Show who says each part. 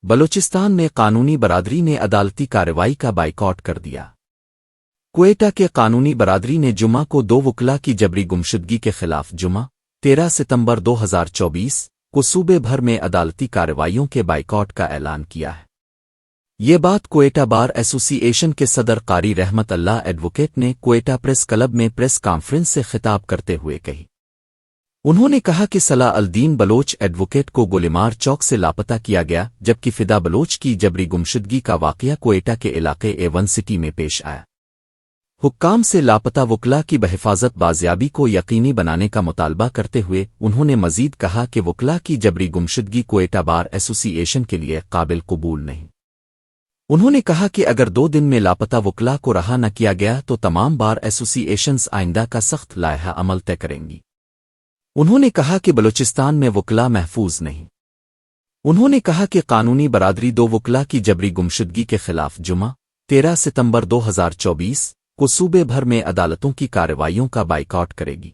Speaker 1: بلوچستان میں قانونی برادری نے عدالتی کارروائی کا بائیکاٹ کر دیا۔ کوئٹہ کے قانونی برادری نے جمعہ کو 2 وکلاء کی جبری گمشدگی کے خلاف جمعہ 13 ستمبر 2024 کو صوبے بھر میں عدالتی کارروائیوں کے بائیکاٹ کا اعلان کیا ہے۔ یہ بات کوئٹہ بار ایسوسی ایشن کے صدر قاری رحمت اللہ ایڈوکیٹ نے کوئٹہ پریس کلب میں پریس کانفرنس سے خطاب کرتے ہوئے کہی۔ انہوں نے کہا کہ صلاح الدین بلوچ ایڈوکیٹ کو گولیمار چوک سے لاپتہ کیا گیا، جبکہ فدا بلوچ کی جبری گمشدگی کا واقعہ کوئٹہ کے علاقے A1 سٹی میں پیش آیا۔ حکام سے لاپتہ وکلاء کی بحفاظت بازیابی کو یقینی بنانے کا مطالبہ کرتے ہوئے انہوں نے مزید کہا کہ وکلاء کی جبری گمشدگی کوئٹہ بار ایسوسی ایشن کے لیے قابل قبول نہیں۔ انہوں نے کہا کہ اگر 2 دن میں لاپتہ وکلاء کو رہا نہ کیا گیا تو تمام بار ایسوسی ایشنز آئندہ کا سخت لائحہ عمل طے کریں گی۔ انہوں نے کہا کہ بلوچستان میں وکلاء محفوظ نہیں۔ انہوں نے کہا کہ قانونی برادری 2 وکلاء کی جبری گمشدگی کے خلاف جمعہ 13 ستمبر 2024 کو صوبے بھر میں عدالتوں کی کارروائیوں کا بائیکاٹ کرے گی۔